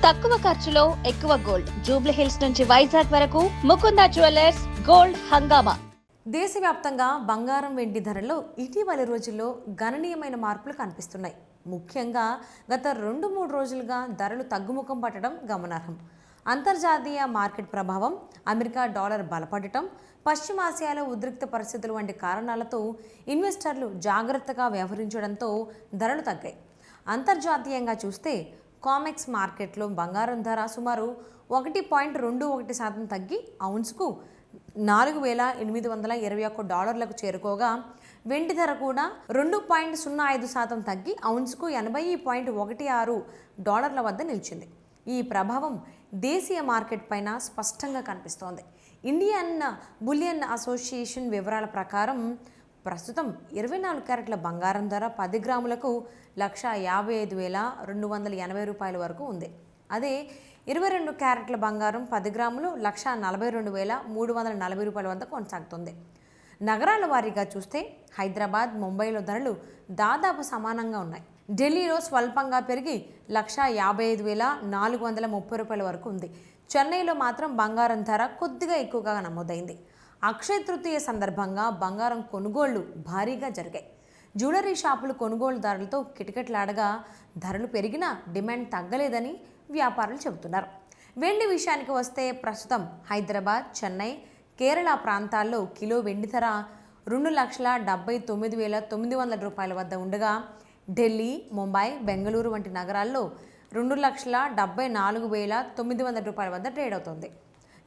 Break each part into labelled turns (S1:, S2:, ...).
S1: తక్కువ ఖర్చులో ఎక్కువ గోల్డ్. జూబ్లీ హిల్స్ నుంచి వైజాగ్ వరకు ముకుంద జ్యువెలర్స్ గోల్డ్ హంగామా.
S2: దేశవ్యాప్తంగా బంగారం వెండి ధరల్లో ఇటీవలి రోజుల్లో గణనీయమైన మార్పులు కనిపిస్తున్నాయి. ముఖ్యంగా గత 2-3 రోజులుగా ధరలు తగ్గుముఖం పట్టడం గమనార్హం. అంతర్జాతీయ మార్కెట్ ప్రభావం, అమెరికా డాలర్ బలపడటం, పశ్చిమాసియాలో ఉద్రిక్త పరిస్థితులు వంటి కారణాలతో ఇన్వెస్టర్లు జాగ్రత్తగా వ్యవహరించడంతో ధరలు తగ్గాయి. అంతర్జాతీయంగా చూస్తే కామెక్స్ మార్కెట్లో బంగారం ధర సుమారు 1.21% తగ్గి ఔన్స్కు $4,821 చేరుకోగా, వెండి ధర కూడా 2.05% తగ్గి ఔన్స్కు $80.16 వద్ద నిలిచింది. ఈ ప్రభావం దేశీయ మార్కెట్ పైన స్పష్టంగా కనిపిస్తోంది. ఇండియన్ బులియన్ అసోసియేషన్ వివరాల ప్రకారం ప్రస్తుతం 24 క్యారెట్ల బంగారం ధర 10 గ్రాములకు $155,280 వరకు ఉంది. అదే 22 క్యారెట్ల బంగారం 10 గ్రాములు $142,340 వద్ద కొనసాగుతుంది. నగరాల వారీగా చూస్తే హైదరాబాద్, ముంబైలో ధరలు దాదాపు సమానంగా ఉన్నాయి. ఢిల్లీలో స్వల్పంగా పెరిగి $155,430 వరకు ఉంది. చెన్నైలో మాత్రం బంగారం ధర కొద్దిగా ఎక్కువగా నమోదైంది. అక్షయ తృతీయ సందర్భంగా బంగారం కొనుగోళ్లు భారీగా జరిగాయి. జ్యువెలరీ షాపులు కొనుగోలుదారులతో కిటకిటలాడగా ధరలు పెరిగినా డిమాండ్ తగ్గలేదని వ్యాపారులు చెబుతున్నారు. వెండి విషయానికి వస్తే ప్రస్తుతం హైదరాబాద్, చెన్నై, కేరళ ప్రాంతాల్లో కిలో వెండి ధర $2,79,900 వద్ద ఉండగా, ఢిల్లీ, ముంబై, బెంగళూరు వంటి నగరాల్లో $2,74,900 వద్ద ట్రేడ్ అవుతుంది.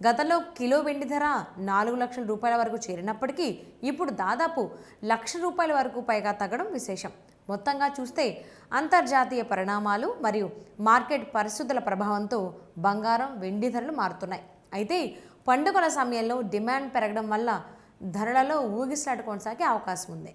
S2: గతంలో కిలో వెండి ధర $4 లక్షల వరకు చేరినప్పటికీ ఇప్పుడు దాదాపు $1,00,000 వరకు పైగా తగ్గడం విశేషం. మొత్తంగా చూస్తే అంతర్జాతీయ పరిణామాలు మరియు మార్కెట్ పరిస్థితుల ప్రభావంతో బంగారం, వెండి ధరలు మారుతున్నాయి. అయితే పండుగల సమయంలో డిమాండ్ పెరగడం వల్ల ధరలలో ఊగిసలాట కొనసాగే అవకాశం ఉంది.